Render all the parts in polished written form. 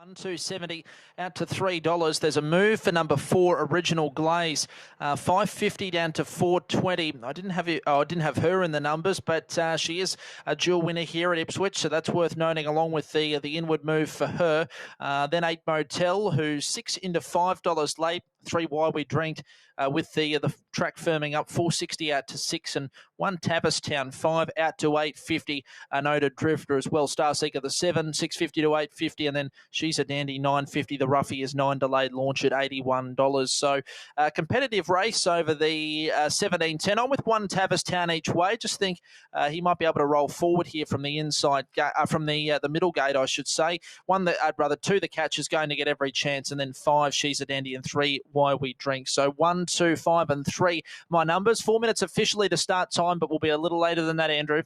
$2.70 out to $3. There's a move for number 4, Original Glaze, $5.50 down to $4.20. I didn't have her in the numbers, but she is a dual winner here at Ipswich, so that's worth noting along with the inward move for her. Then 8 Motel, who's 6 into $5 late. 3 wide we drinked with the track firming up, 460 out to 6, and 1 Tavistown 5 out to 850. A noted drifter as well. Starseeker the 7, 650 to 850, and then She's a Dandy 950. The Roughie is 9 delayed launch at $81. So competitive race over the 17.10. I'm with 1 Tavistown each way. Just think he might be able to roll forward here from the inside, from the middle gate, I should say. 1 that I'd rather 2 the catch is going to get every chance, and then 5 She's a Dandy and 3 Why We Drink. So 1, 2, 5, and 3 my numbers. 4 minutes officially to start time, but we'll be a little later than that, Andrew.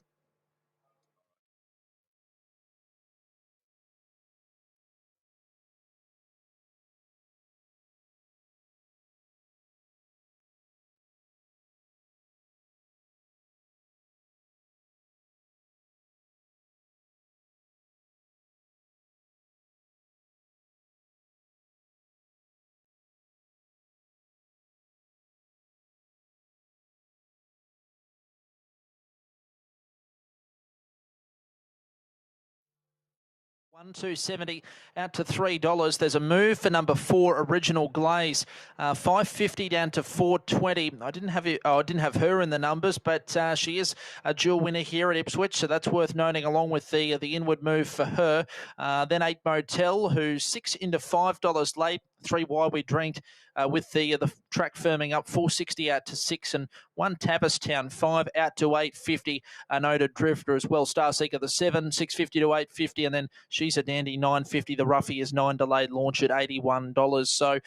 $2.70 out to $3. There's a move for number 4, Original Glaze, $5.50 down to $4.20. I didn't have her in the numbers, but she is a dual winner here at Ipswich, so that's worth noting along with the inward move for her. Then 8 Motel, who's 6 into $5 late. 3 wide we drinked with the track firming up, 460 out to 6, and 1 Tavistown 5 out to 850. A noted drifter as well. Starseeker the 7, 650 to 850, and then She's a Dandy 950. The Roughie is 9 delayed launch at $81. So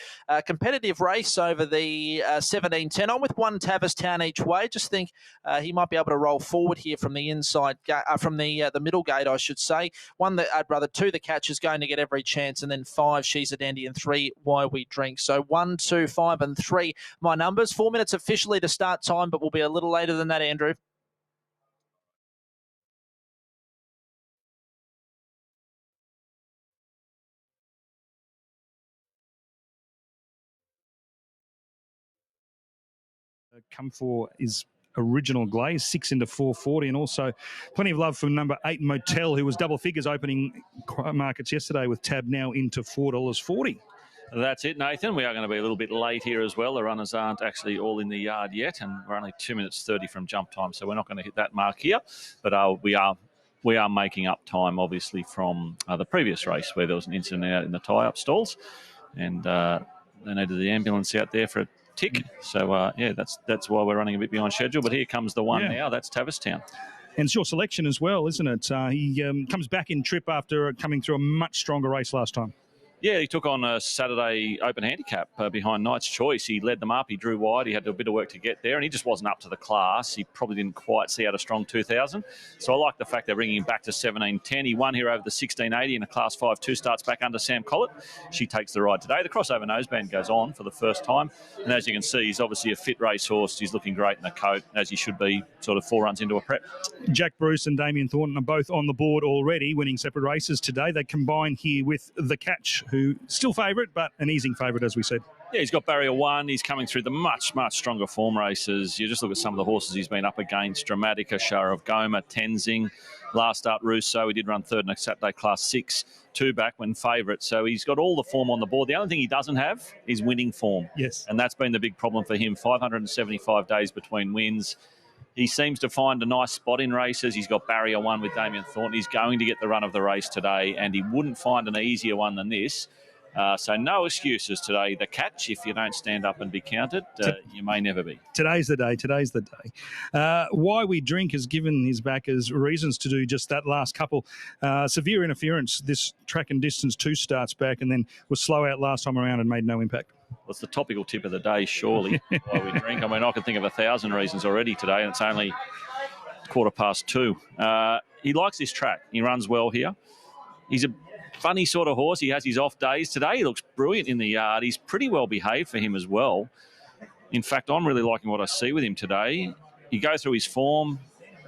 competitive race over the 17.10. I'm with 1 Tavistown each way. Just think he might be able to roll forward here from the inside, from the middle gate, I should say. 1 that I'd rather 2 the catch is going to get every chance, and then 5 She's a Dandy and 3 Why We Drink. So 1, 2, 5, and 3 my numbers. 4 minutes officially to start time, but we'll be a little later than that, Andrew. Come for is Original Glaze, 6 into 440, and also plenty of love from number 8 Motel, who was double figures opening markets yesterday with tab now into $4.40. That's it, Nathan. We are going to be a little bit late here as well. The runners aren't actually all in the yard yet, and we're only 2 minutes 30 from jump time, so we're not going to hit that mark here. But we are making up time, obviously, from the previous race where there was an incident out in the tie-up stalls, and they needed the ambulance out there for a tick. So, that's why we're running a bit behind schedule. But here comes the one now. That's Tavistown. And it's your selection as well, isn't it? He comes back in trip after coming through a much stronger race last time. Yeah, he took on a Saturday Open handicap behind Knight's Choice. He led them up. He drew wide. He had a bit of work to get there, and he just wasn't up to the class. He probably didn't quite see out a strong 2000. So I like the fact they're bringing him back to 17.10. He won here over the 1680 in a Class 5 2 starts back under Sam Collett. She takes the ride today. The crossover noseband goes on for the first time. And as you can see, he's obviously a fit racehorse. He's looking great in the coat, as he should be, sort of 4 runs into a prep. Jack Bruce and Damien Thornton are both on the board already, winning separate races today. They combine here with The Catch, who still favourite, but an easing favourite, as we said. Yeah, he's got barrier 1. He's coming through the much, much stronger form races. You just look at some of the horses he's been up against. Dramatica, Shah of Goma, Tenzing. Last start, Russo. He did run third in a Saturday Class 6, 2 back when favourite. So he's got all the form on the board. The only thing he doesn't have is winning form. Yes. And that's been the big problem for him. 575 days between wins. He seems to find a nice spot in races. He's got barrier 1 with Damien Thornton. He's going to get the run of the race today, and he wouldn't find an easier one than this. So no excuses today. The Catch, if you don't stand up and be counted, you may never be. Today's the day. Why We Drink has given his backers reasons to do just that last couple. Severe interference, this track and distance 2 starts back, and then was slow out last time around and made no impact. Well, it's the topical tip of the day, surely, Why We Drink. I mean, I can think of 1,000 reasons already today, and it's only 2:15. He likes this track. He runs well here. He's a funny sort of horse. He has his off days today. He looks brilliant in the yard. He's pretty well behaved for him as well. In fact, I'm really liking what I see with him today. You go through his form.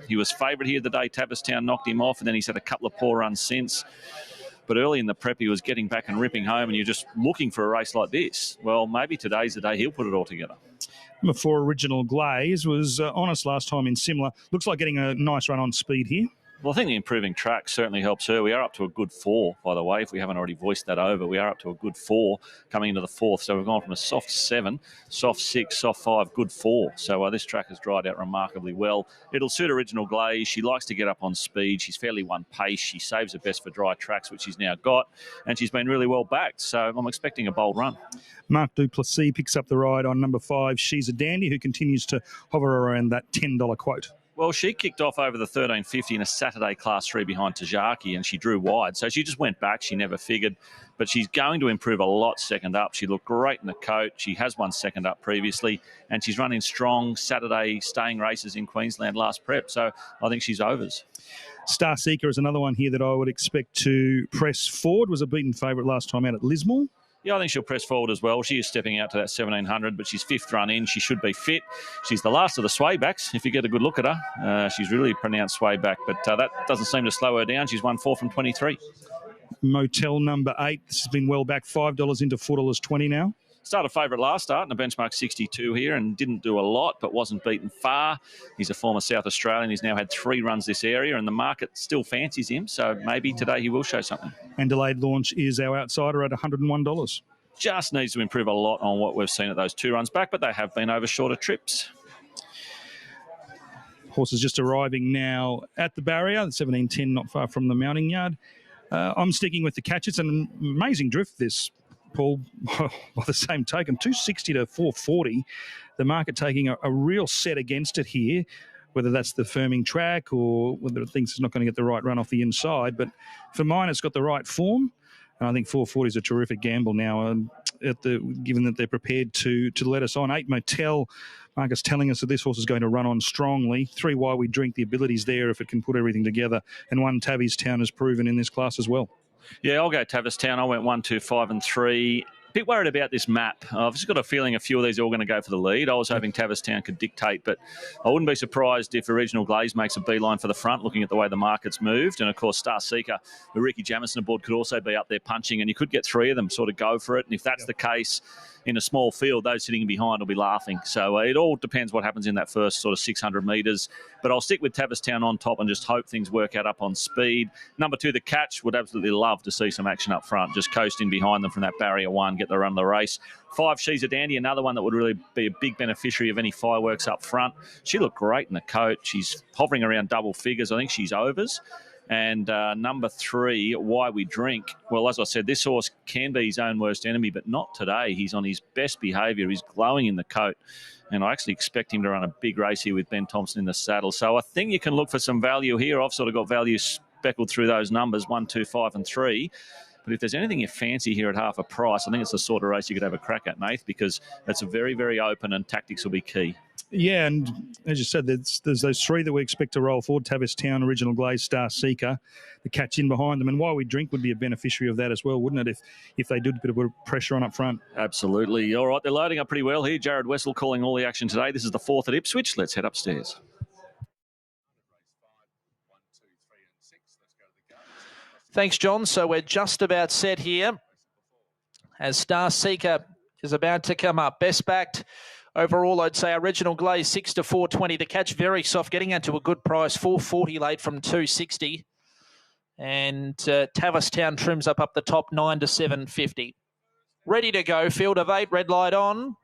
He was favourite here the day Tavistown knocked him off, and then he's had a couple of poor runs since. but early in the prep he was getting back and ripping home, and you're just looking for a race like this. Well, maybe today's the day he'll put it all together. Number 4, Original Glaze, was honest last time in similar. Looks like getting a nice run on speed here. Well, I think the improving track certainly helps her. We are up to a good 4, by the way, if we haven't already voiced that over. We are up to a good 4 coming into the 4th. So we've gone from a soft 7, soft 6, soft 5, good 4. So this track has dried out remarkably well. It'll suit Original Glaze. She likes to get up on speed. She's fairly one pace. She saves her best for dry tracks, which she's now got. And she's been really well backed. So I'm expecting a bold run. Mark Duplessis picks up the ride on number 5, She's a Dandy, who continues to hover around that $10 quote. Well, she kicked off over the 13.50 in a Saturday Class 3 behind Tajaki, and she drew wide. So she just went back. She never figured. But she's going to improve a lot second up. She looked great in the coat. She has won second up previously, and she's running strong Saturday staying races in Queensland last prep. So I think she's overs. Star Seeker is another one here that I would expect to press forward. Was a beaten favourite last time out at Lismore. Yeah, I think she'll press forward as well. She is stepping out to that 1,700, but she's 5th run in. She should be fit. She's the last of the swaybacks, if you get a good look at her. She's really pronounced swayback, but that doesn't seem to slow her down. She's won 4 from 23. Motel number 8. This has been well back, $5 into $4.20 now. Started favourite last start in a benchmark 62 here and didn't do a lot, but wasn't beaten far. He's a former South Australian. He's now had 3 runs this area, and the market still fancies him. So maybe today he will show something. And Delayed Launch is our outsider at $101. Just needs to improve a lot on what we've seen at those 2 runs back, but they have been over shorter trips. Horses just arriving now at the barrier, 17.10, not far from the mounting yard. I'm sticking with the catch. It's an amazing drift, this, Paul, by the same token. 260 to 440. The market taking a real set against it here, whether that's the firming track or whether it thinks it's not going to get the right run off the inside. But for mine, it's got the right form. And I think 440 is a terrific gamble now, given that they're prepared to let us on. 8 Motel, Marcus telling us that this horse is going to run on strongly. 3 Why We Drink, the abilities there if it can put everything together. And 1 Tavies Town has proven in this class as well. Yeah, I'll go Tavies Town. I went 1, 2, 5 and 3. A bit worried about this map. I've just got a feeling a few of these are all going to go for the lead. I was hoping Tavies Town could dictate, but I wouldn't be surprised if Original Glaze makes a beeline for the front, looking at the way the market's moved. And, of course, Star Seeker, with Ricky Jamison aboard, could also be up there punching, and you could get 3 of them sort of go for it. And if that's the case, in a small field, those sitting behind will be laughing. So it all depends what happens in that first sort of 600 metres. But I'll stick with Tavies Town on top and just hope things work out up on speed. Number 2, the Catch, would absolutely love to see some action up front. Just coasting behind them from that barrier 1, get the run of the race. 5, She's a Dandy, another one that would really be a big beneficiary of any fireworks up front. She looked great in the coat. She's hovering around double figures. I think she's overs. And number 3, Why We Drink. Well, as I said, this horse can be his own worst enemy, but not today. He's on his best behaviour. He's glowing in the coat. And I actually expect him to run a big race here with Ben Thompson in the saddle. So I think you can look for some value here. I've sort of got value speckled through those numbers, 1, 2, 5 and 3. But if there's anything you fancy here at half a price, I think it's the sort of race you could have a crack at, Nath, because it's very, very open and tactics will be key. Yeah, and as you said, there's those 3 that we expect to roll forward: Tavies Town, Original Glaze, Star Seeker, the Catch in behind them. And Why We Drink would be a beneficiary of that as well, wouldn't it, if they did put a bit of pressure on up front? Absolutely. All right, they're loading up pretty well here. Jared Wessel calling all the action today. This is the 4th at Ipswich. Let's head upstairs. Thanks, John. So we're just about set here as Star Seeker is about to come up. Best backed overall, I'd say Original Glaze 6 to 420. The Catch very soft, getting out to a good price, 440 late from 260. And Tavies Town trims up the top, 9 to 750. Ready to go. Field of 8, red light on.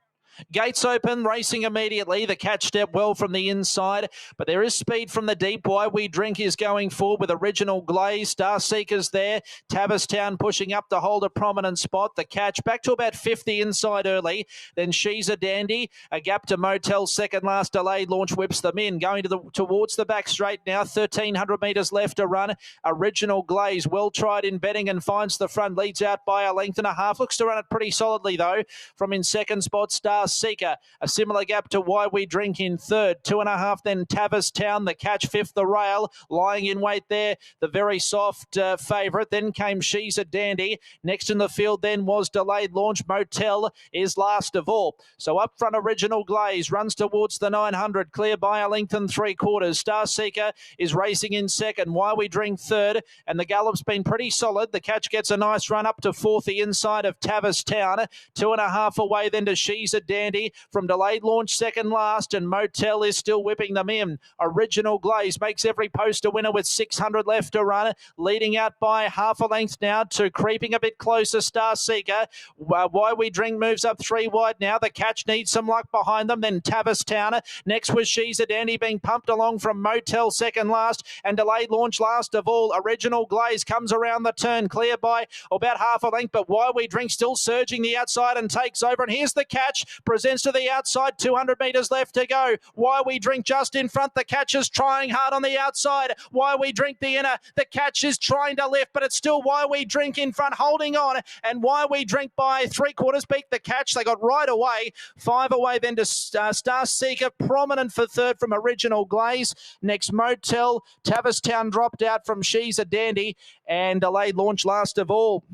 Gates open, racing immediately. The Catch step well from the inside, but there is speed from the deep. Why We Drink is going forward with Original Glaze. Star Seekers there. Tavies Town pushing up to hold a prominent spot. The Catch back to about 50 inside early. Then She's a Dandy. A gap to Motel, second last. Delayed Launch whips them in. Going towards the back straight now. 1,300 metres left to run. Original Glaze, well tried in betting and finds the front. Leads out by a length and a half. Looks to run it pretty solidly though. From in second spot, Star Seeker. A similar gap to Why We Drink in third. 2.5 then Tavis Town. The Catch fifth, the Rail. Lying in wait there, the very soft favourite. Then came She's a Dandy. Next in the field then was Delayed Launch. Motel is last of all. So up front, Original Glaze runs towards the 900. Clear by a length and 3/4. Star Seeker is racing in second. Why We Drink third. And the gallop's been pretty solid. The Catch gets a nice run up to fourth, the inside of Tavis Town. 2.5 away then to She's a Dandy. From Delayed Launch second last, and Motel is still whipping them in. Original Glaze makes every post a winner with 600 left to run. Leading out by half a length now to creeping a bit closer, Star Seeker. Why We Drink moves up 3 wide now. The Catch needs some luck behind them. Then Tavis Town. Next was She's a Dandy being pumped along from Motel second last, and Delayed Launch last of all. Original Glaze comes around the turn, clear by about half a length, but Why We Drink still surging the outside and takes over. And here's the Catch, presents to the outside, 200 metres left to go. Why We Drink just in front. The Catch is trying hard on the outside. Why We Drink the inner. The Catch is trying to lift, but it's still Why We Drink in front, holding on. And Why We Drink by 3/4 beat the Catch. They got right away. 5 away then to Star Seeker, prominent for third from Original Glaze. Next, Motel. Tavis Town dropped out from She's a Dandy, and Delayed Launch last of all.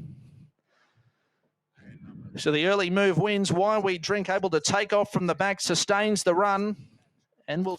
So the early move wins. Why We Drink able to take off from the back, sustains the run, and will